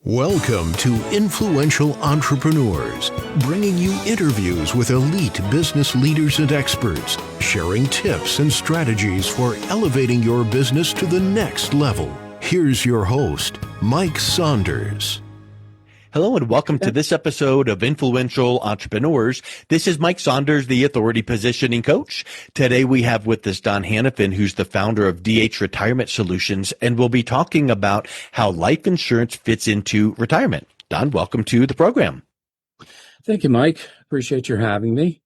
Welcome to Influential Entrepreneurs, bringing you interviews with elite business leaders and experts, sharing tips and strategies for elevating your business to the next level. Here's your host, Mike Saunders. Hello and welcome to this episode of Influential Entrepreneurs. This is Mike Saunders, the Authority Positioning Coach. Today we have with us Don Hanifin, who's the founder of DH Retirement Solutions, and we'll be talking about how life insurance fits into retirement. Don, welcome to the program. Thank you, Mike. Appreciate your having me.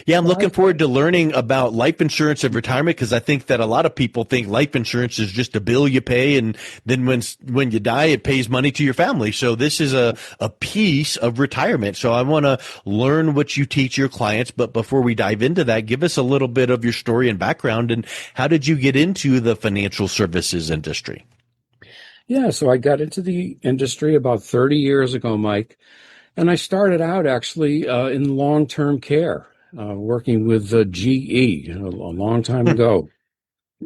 Yeah, I'm looking forward to learning about life insurance and retirement because I think that a lot of people think life insurance is just a bill you pay, and then when you die, it pays money to your family. So this is a piece of retirement. So I want to learn what you teach your clients. But before we dive into that, give us a little bit of your story and background, and how did you get into the financial services industry? Yeah, so I got into the industry about 30 years ago, Mike, and I started out actually in long-term care. Working with GE a long time ago.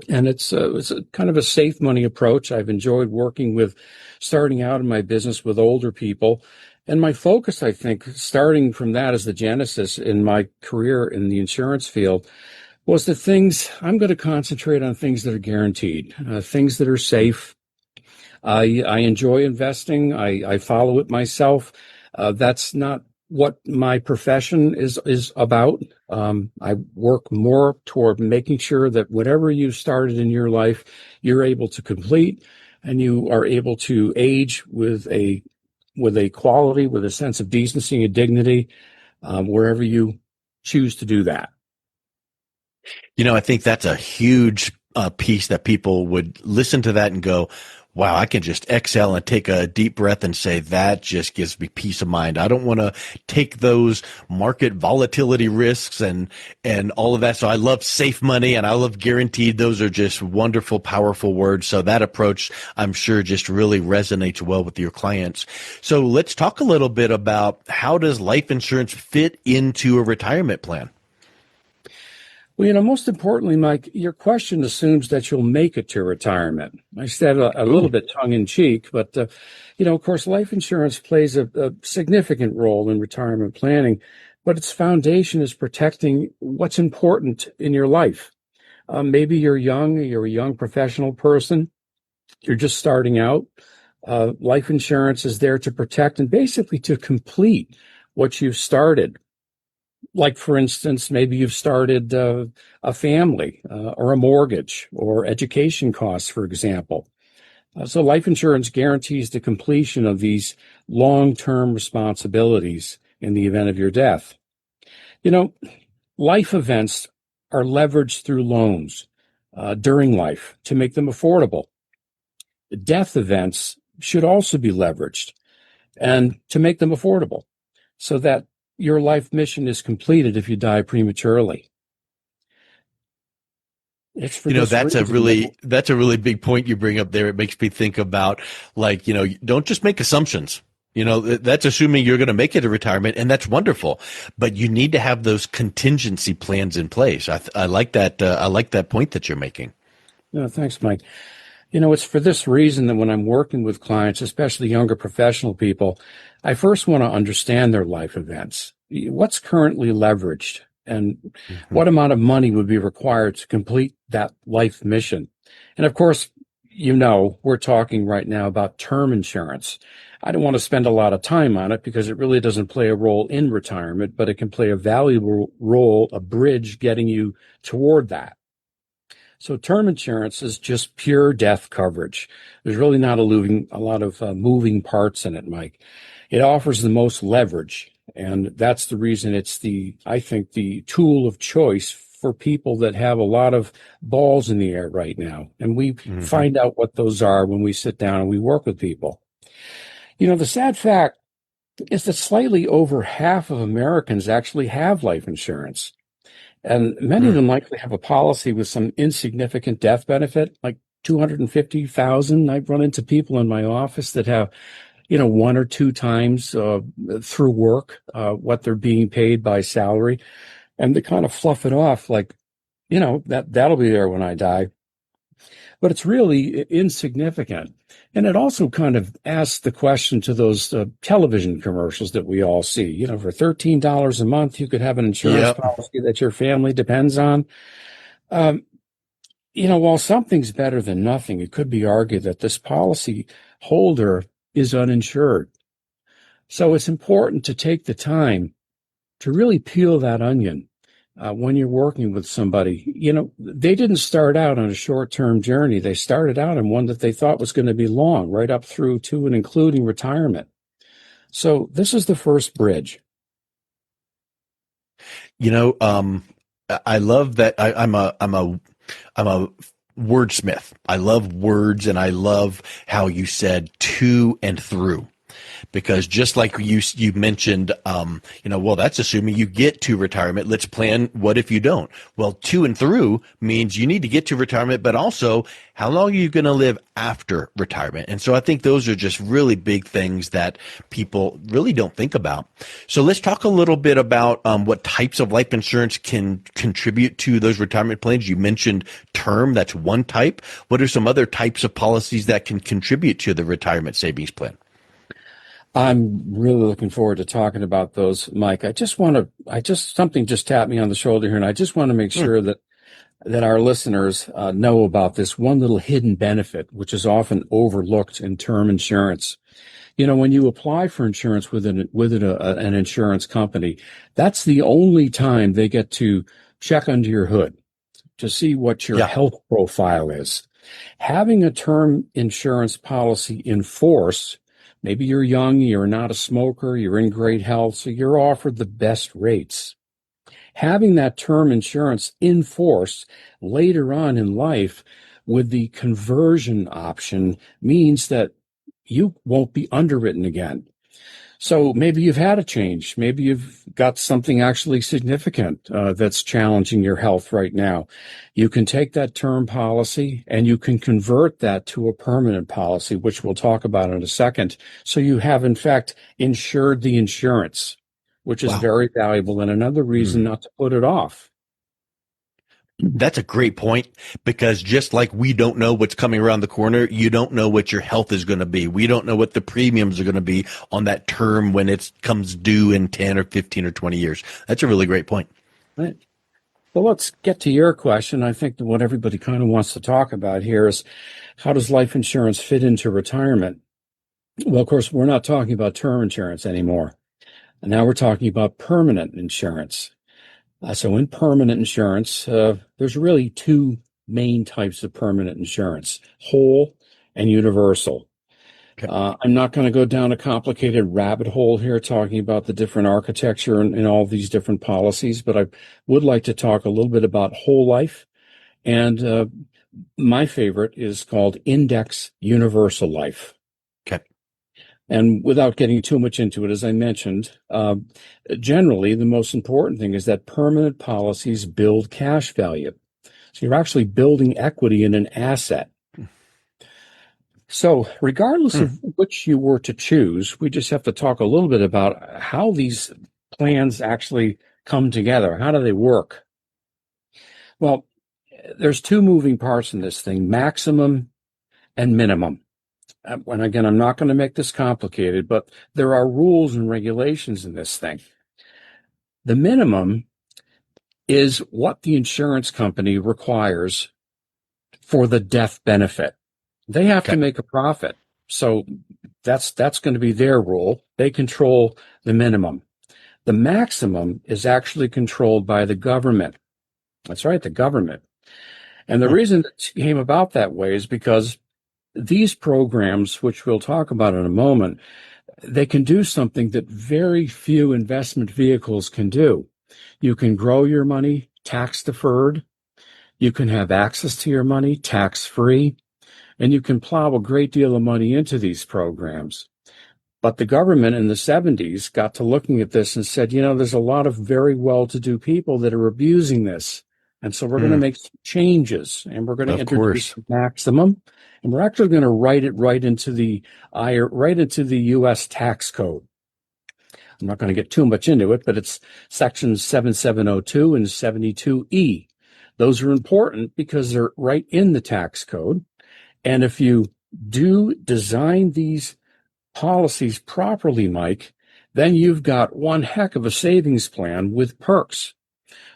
And it's a kind of a safe money approach. I've enjoyed working with, starting out in my business with older people. And my focus, I think, starting from that as the genesis in my career in the insurance field, was the things, I'm going to concentrate on things that are guaranteed, things that are safe. I enjoy investing. I follow it myself. That's not what my profession is about. I work more toward making sure that whatever you started in your life, you're able to complete, and you are able to age with a quality, with a sense of decency and dignity, wherever you choose to do that. You know, I think that's a huge piece that people would listen to that and go, wow, I can just exhale and take a deep breath and say, that just gives me peace of mind. I don't want to take those market volatility risks and all of that. So I love safe money and I love guaranteed. Those are just wonderful, powerful words. So that approach, I'm sure, just really resonates well with your clients. So let's talk a little bit about how does life insurance fit into a retirement plan? Well, most importantly, Mike, your question assumes that you'll make it to retirement. I said a little bit tongue-in-cheek, but, of course, life insurance plays a significant role in retirement planning, but its foundation is protecting what's important in your life. Maybe you're a young professional person, you're just starting out. Life insurance is there to protect and basically to complete what you've started. Like, for instance, maybe you've started a family or a mortgage or education costs, for example. So life insurance guarantees the completion of these long-term responsibilities in the event of your death. Life events are leveraged through loans during life to make them affordable. Death events should also be leveraged and to make them affordable so that your life mission is completed if you die prematurely. That's a really big point you bring up there. It makes me think about, don't just make assumptions. That's assuming you're going to make it to retirement, and that's wonderful. But you need to have those contingency plans in place. I like that. I like that point that you're making. No, thanks, Mike. It's for this reason that when I'm working with clients, especially younger professional people, I first want to understand their life events. What's currently leveraged and what amount of money would be required to complete that life mission? And of course, we're talking right now about term insurance. I don't want to spend a lot of time on it because it really doesn't play a role in retirement, but it can play a valuable role, a bridge getting you toward that. So term insurance is just pure death coverage. There's really not a lot of moving parts in it, Mike. It offers the most leverage, and that's the reason it's I think the tool of choice for people that have a lot of balls in the air right now. And we find out what those are when we sit down and we work with people. The sad fact is that slightly over half of Americans actually have life insurance. And many of them likely have a policy with some insignificant death benefit, like $250,000. I've run into people in my office that have, one or two times through work what they're being paid by salary, and they kind of fluff it off like, that'll be there when I die. but it's really insignificant. And it also kind of asks the question to those television commercials that we all see. You know, for $13 a month, you could have an insurance Yep. policy that your family depends on. Um, you know, while something's better than nothing, it could be argued that this policy holder is uninsured. So it's important to take the time to really peel that onion when you're working with somebody. You know, they didn't start out on a short-term journey. They started out on one that they thought was going to be long, right up through to and including retirement. So this is the first bridge. You know, I love that. I'm a wordsmith. I love words, and I love how you said to and through. Because just like you mentioned, well, that's assuming you get to retirement. Let's plan. What if you don't? Well, to and through means you need to get to retirement, but also how long are you going to live after retirement? And so I think those are just really big things that people really don't think about. So let's talk a little bit about what types of life insurance can contribute to those retirement plans. You mentioned term. That's one type. What are some other types of policies that can contribute to the retirement savings plan? I'm really looking forward to talking about those, Mike. Something just tapped me on the shoulder here, and I just want to make sure that our listeners know about this one little hidden benefit, which is often overlooked in term insurance. You know, when you apply for insurance with an insurance company, that's the only time they get to check under your hood to see what your health profile is. Having a term insurance policy in force, maybe you're young, you're not a smoker, you're in great health, so you're offered the best rates. Having that term insurance in force later on in life with the conversion option means that you won't be underwritten again. So maybe you've had a change. Maybe you've got something actually significant that's challenging your health right now. You can take that term policy and you can convert that to a permanent policy, which we'll talk about in a second. So you have, in fact, insured the insurance, which is very valuable and another reason not to put it off. That's a great point, because just like we don't know what's coming around the corner, you don't know what your health is going to be. We don't know what the premiums are going to be on that term when it comes due in 10 or 15 or 20 years. That's a really great point. Right. Well, let's get to your question. I think that what everybody kind of wants to talk about here is, how does life insurance fit into retirement? Well, of course, we're not talking about term insurance anymore. And now we're talking about permanent insurance. So in permanent insurance, there's really two main types of permanent insurance: whole and universal. Okay. I'm not going to go down a complicated rabbit hole here talking about the different architecture and all these different policies, but I would like to talk a little bit about whole life. And my favorite is called index universal life. Okay. And without getting too much into it, as I mentioned, generally the most important thing is that permanent policies build cash value. So you're actually building equity in an asset. So regardless of which you were to choose, we just have to talk a little bit about how these plans actually come together. How do they work? Well, there's two moving parts in this thing: maximum and minimum. And again, I'm not going to make this complicated, but there are rules and regulations in this thing. The minimum is what the insurance company requires for the death benefit. They have to make a profit. So that's going to be their rule. They control the minimum. The maximum is actually controlled by the government. That's right, the government. And the reason it came about that way is because these programs, which we'll talk about in a moment, they can do something that very few investment vehicles can do. You can grow your money tax deferred. You can have access to your money tax free. And you can plow a great deal of money into these programs. But the government in the 70s got to looking at this and said, you know, there's a lot of very well-to-do people that are abusing this. And so we're going to make some changes, and we're going to introduce the maximum, and we're actually going to write it right into the U.S. tax code. I'm not going to get too much into it, but it's sections 7702 and 72E. Those are important because they're right in the tax code. And if you do design these policies properly, Mike, then you've got one heck of a savings plan with perks.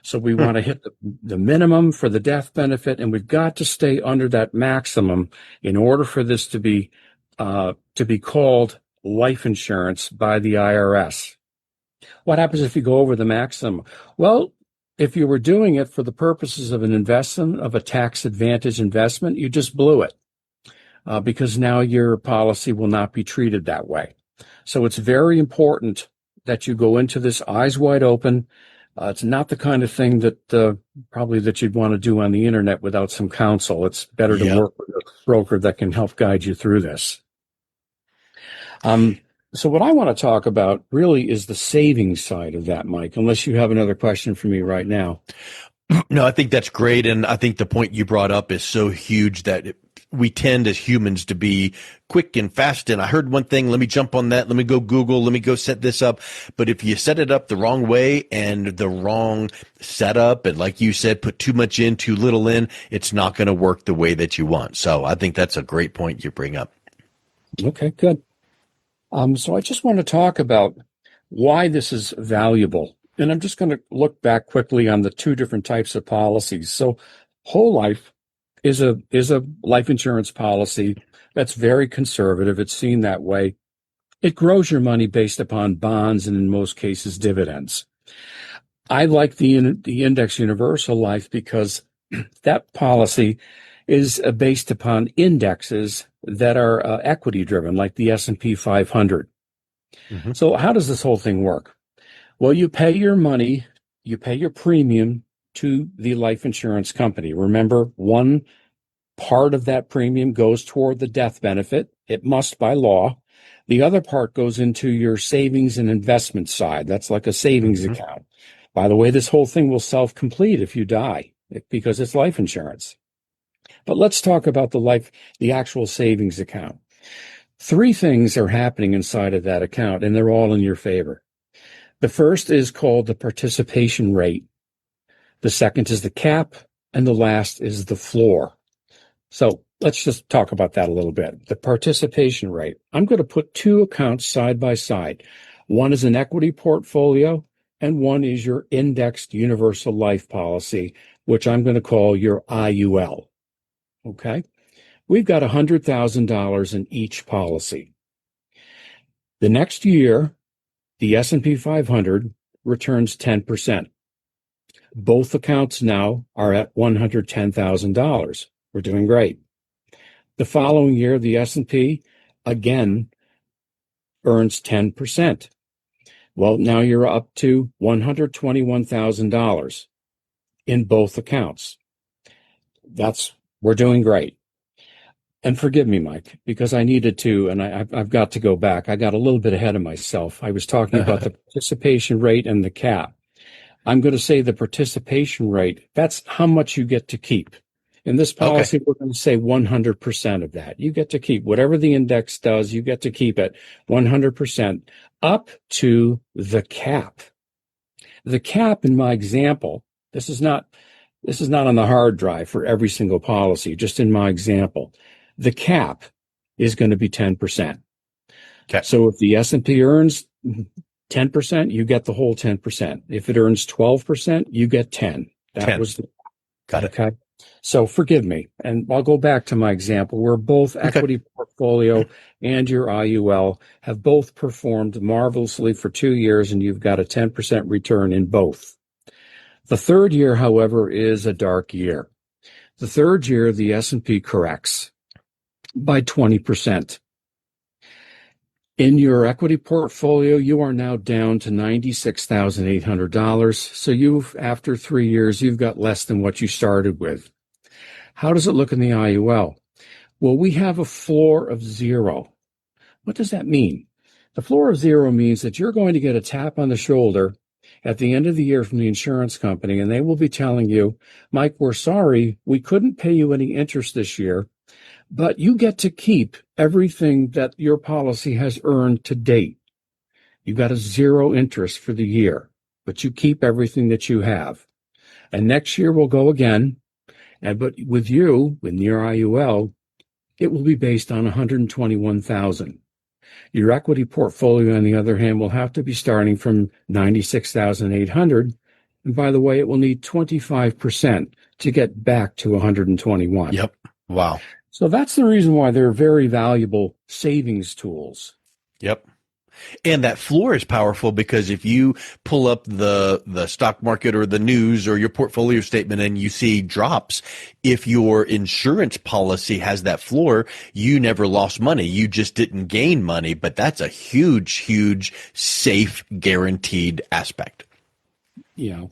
So we want to hit the minimum for the death benefit, and we've got to stay under that maximum in order for this to be called life insurance by the IRS. What happens if you go over the maximum? Well, if you were doing it for the purposes of an investment, of a tax advantage investment, you just blew it because now your policy will not be treated that way. So it's very important that you go into this eyes wide open. It's not the kind of thing that probably that you'd want to do on the internet without some counsel. It's better to work with a broker that can help guide you through this. So what I want to talk about really is the savings side of that, Mike, unless you have another question for me right now. No, I think that's great. And I think the point you brought up is so huge that we tend as humans to be quick and fast. And I heard one thing, let me jump on that. Let me go Google. Let me go set this up. But if you set it up the wrong way and the wrong setup, and like you said, put too much in, too little in, it's not going to work the way that you want. So I think that's a great point you bring up. Okay, good. So I just want to talk about why this is valuable. And I'm just going to look back quickly on the two different types of policies. So whole life is a life insurance policy that's very conservative. It's seen that way. It grows your money based upon bonds and in most cases dividends. I like the index universal life because that policy is based upon indexes that are equity driven, like the S&P 500. Mm-hmm. So how does this whole thing work? Well, you pay your money, you pay your premium to the life insurance company. Remember, one part of that premium goes toward the death benefit. It must by law. The other part goes into your savings and investment side. That's like a savings account. By the way, this whole thing will self-complete if you die because it's life insurance. But let's talk about the actual savings account. Three things are happening inside of that account, and they're all in your favor. The first is called the participation rate. The second is the cap, and the last is the floor. So let's just talk about that a little bit. The participation rate. I'm going to put two accounts side by side. One is an equity portfolio, and one is your indexed universal life policy, which I'm going to call your IUL. Okay? We've got $100,000 in each policy. The next year, the S&P 500 returns 10%. Both accounts now are at $110,000. We're doing great. The following year, the S&P again earns 10%. Well, now you're up to $121,000 in both accounts. We're doing great. And forgive me, Mike, because I needed to, and I've got to go back. I got a little bit ahead of myself. I was talking about the participation rate and the cap. I'm going to say the participation rate, that's how much you get to keep. In this policy, We're going to say 100% of that. You get to keep whatever the index does, you get to keep it 100% up to the cap. The cap in my example, this is not on the hard drive for every single policy, just in my example. The cap is going to be 10%. Okay. So if the S&P earns 10%, you get the whole 10%. If it earns 12%, you get 10. Got it. Okay. So forgive me, and I'll go back to my example where both equity portfolio and your IUL have both performed marvelously for 2 years, and you've got a 10% return in both. The third year, however, is a dark year. The third year, the S&P corrects by 20%. In your equity portfolio, you are now down to $96,800. So after 3 years, you've got less than what you started with. How does it look in the IUL? Well, we have a floor of 0. What does that mean? The floor of 0 means that you're going to get a tap on the shoulder at the end of the year from the insurance company, and they will be telling you, Mike, we're sorry, we couldn't pay you any interest this year, but you get to keep everything that your policy has earned to date. You got a 0 interest for the year, but you keep everything that you have. And next year we'll go again. But with you, with your IUL, it will be based on 121,000. Your equity portfolio, on the other hand, will have to be starting from 96,800. And by the way, it will need 25% to get back to 121. Yep. Wow. So that's the reason why they're very valuable savings tools. Yep. And that floor is powerful because if you pull up the stock market or the news or your portfolio statement and you see drops, if your insurance policy has that floor, you never lost money. You just didn't gain money, but that's a huge, huge, safe, guaranteed aspect. Yeah.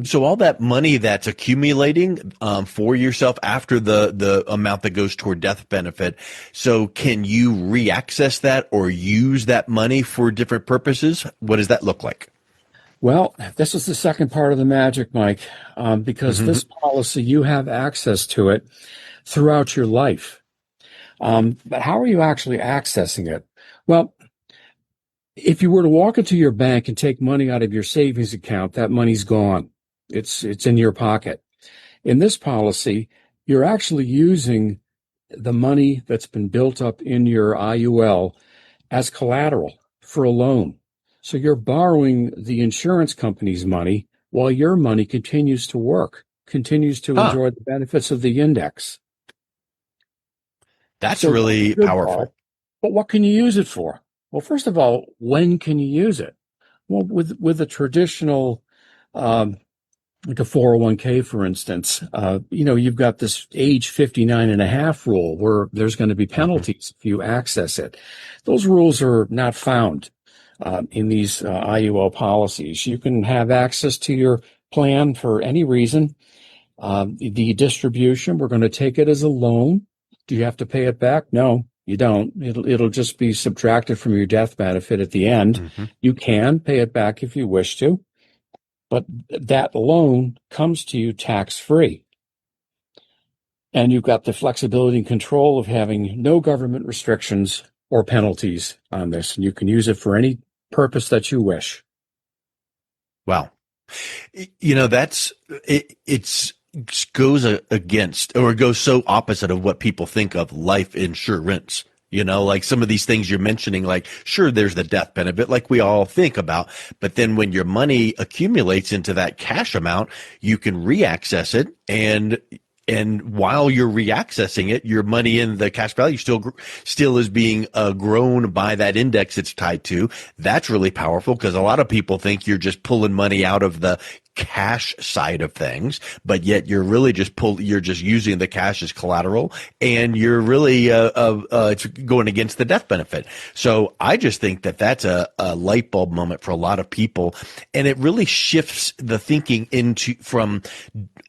So all that money that's accumulating for yourself after the amount that goes toward death benefit, so can you reaccess that or use that money for different purposes? What does that look like? Well, this is the second part of the magic, Mike, because this policy, you have access to it throughout your life. But how are you actually accessing it? Well, if you were to walk into your bank and take money out of your savings account, that money's gone. It's in your pocket. In this policy, you're actually using the money that's been built up in your IUL as collateral for a loan. So you're borrowing the insurance company's money while your money continues to work, continues to enjoy the benefits of the index. That's really powerful. But what can you use it for? Well, first of all, when can you use it? Well, with a traditional, like a 401k, for instance, you've got this age 59 and a half rule where there's going to be penalties if you access it. Those rules are not found in these IUL policies. You can have access to your plan for any reason. The distribution, we're going to take it as a loan. Do you have to pay it back? No, you don't. It'll just be subtracted from your death benefit at the end. You can pay it back if you wish to, but that loan comes to you tax-free. And you've got the flexibility and control of having no government restrictions or penalties on this. And you can use it for any purpose that you wish. Wow. It's goes against or goes so opposite of what people think of life insurance. Like some of these things you're mentioning, like, sure, there's the death benefit like we all think about, but then when your money accumulates into that cash amount, you can reaccess it. And while you're reaccessing it, your money in the cash value still is being grown by that index it's tied to. That's really powerful because a lot of people think you're just pulling money out of the cash side of things, but yet you're really you're just using the cash as collateral, and you're really it's going against the death benefit. So I just think that that's a light bulb moment for a lot of people, and it really shifts the thinking from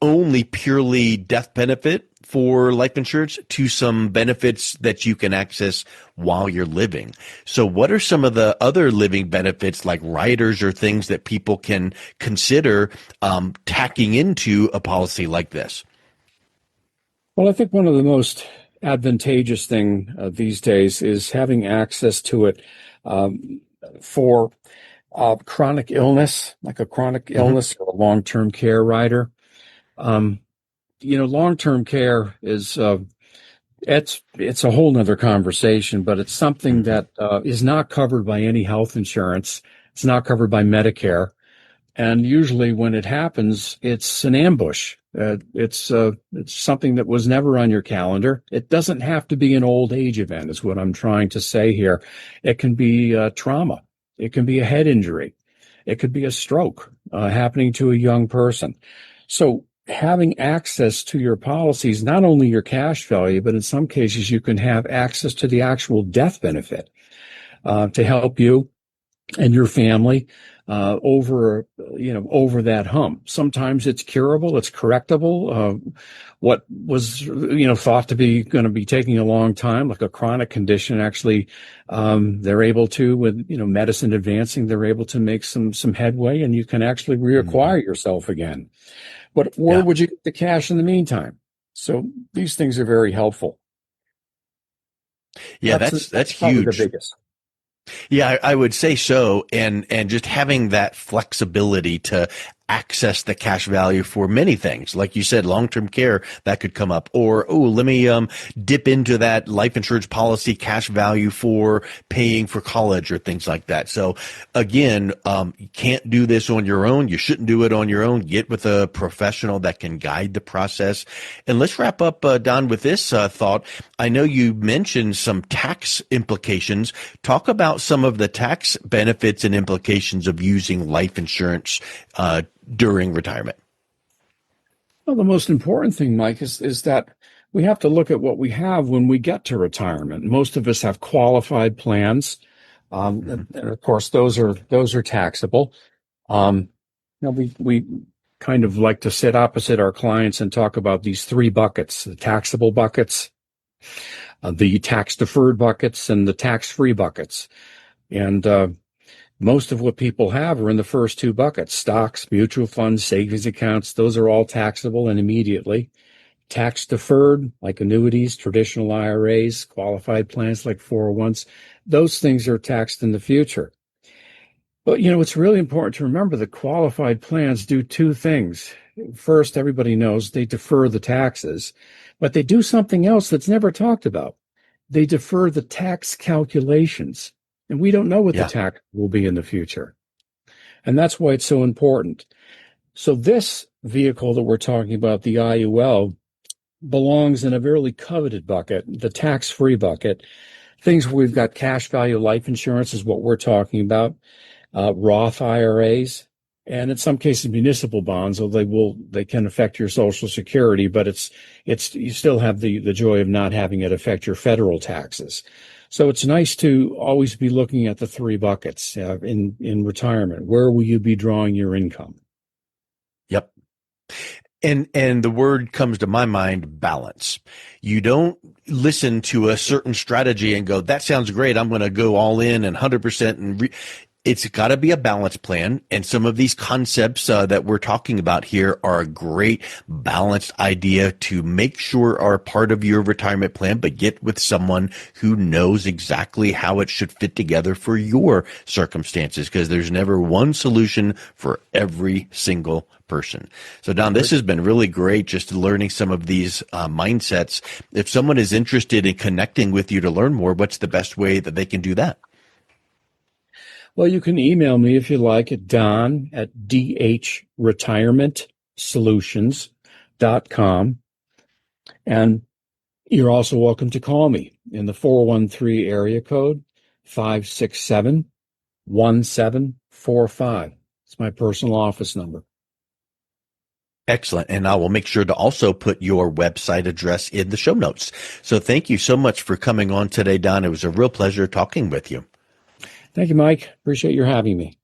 only purely death benefit for life insurance to some benefits that you can access while you're living. So what are some of the other living benefits like riders or things that people can consider tacking into a policy like this? Well, I think one of the most advantageous thing these days is having access to it for chronic illness, like a chronic illness or a long-term care rider. Long-term care is it's a whole nother conversation, but it's something that is not covered by any health insurance. It's not covered by Medicare. And usually when it happens, it's an ambush. It's something that was never on your calendar. It doesn't have to be an old age event is what I'm trying to say here. It can be trauma. It can be a head injury. It could be a stroke happening to a young person. So having access to your policies, not only your cash value, but in some cases you can have access to the actual death benefit to help you and your family over that hump. Sometimes it's curable, it's correctable. What was thought to be going to be taking a long time, like a chronic condition, actually they're able to, with medicine advancing, they're able to make some headway, and you can actually reacquire yourself again. But where would you get the cash in the meantime? So these things are very helpful. Yeah, that's probably huge. The biggest. Yeah, I would say so. And just having that flexibility to access the cash value for many things. Like you said, long-term care, that could come up. Or, let me dip into that life insurance policy cash value for paying for college or things like that. So again, you can't do this on your own. You shouldn't do it on your own. Get with a professional that can guide the process. And let's wrap up, Don, with this thought. I know you mentioned some tax implications. Talk about some of the tax benefits and implications of using life insurance during retirement. Well, the most important thing, Mike, is that we have to look at what we have when we get to retirement. Most of us have qualified plans, and of course, those are taxable. We kind of like to sit opposite our clients and talk about these three buckets: the taxable buckets, the tax deferred buckets, and the tax free buckets. And most of what people have are in the first two buckets: stocks, mutual funds, savings accounts. Those are all taxable and immediately. Tax deferred, like annuities, traditional IRAs, qualified plans like 401s, those things are taxed in the future. But, it's really important to remember that qualified plans do two things. First, everybody knows they defer the taxes, but they do something else that's never talked about. They defer the tax calculations. And we don't know what the tax will be in the future. And that's why it's so important. So this vehicle that we're talking about, the IUL, belongs in a very coveted bucket, the tax-free bucket. Things where we've got cash value life insurance is what we're talking about, Roth IRAs, and in some cases municipal bonds, although they can affect your Social Security, but it's you still have the joy of not having it affect your federal taxes. So it's nice to always be looking at the three buckets in retirement. Where will you be drawing your income? Yep. And the word comes to my mind, balance. You don't listen to a certain strategy and go, that sounds great, I'm going to go all in and 100%. It's got to be a balanced plan. And some of these concepts that we're talking about here are a great balanced idea to make sure are part of your retirement plan, but get with someone who knows exactly how it should fit together for your circumstances, because there's never one solution for every single person. So Don, this has been really great, just learning some of these mindsets. If someone is interested in connecting with you to learn more, what's the best way that they can do that? Well, you can email me if you like at don@dhretirementsolutions.com. And you're also welcome to call me in the 413 area code 567-1745. It's my personal office number. Excellent. And I will make sure to also put your website address in the show notes. So thank you so much for coming on today, Don. It was a real pleasure talking with you. Thank you, Mike. Appreciate your having me.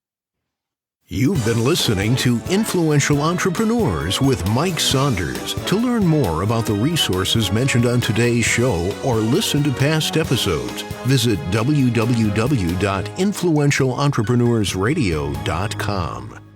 You've been listening to Influential Entrepreneurs with Mike Saunders. To learn more about the resources mentioned on today's show or listen to past episodes, visit www.influentialentrepreneursradio.com.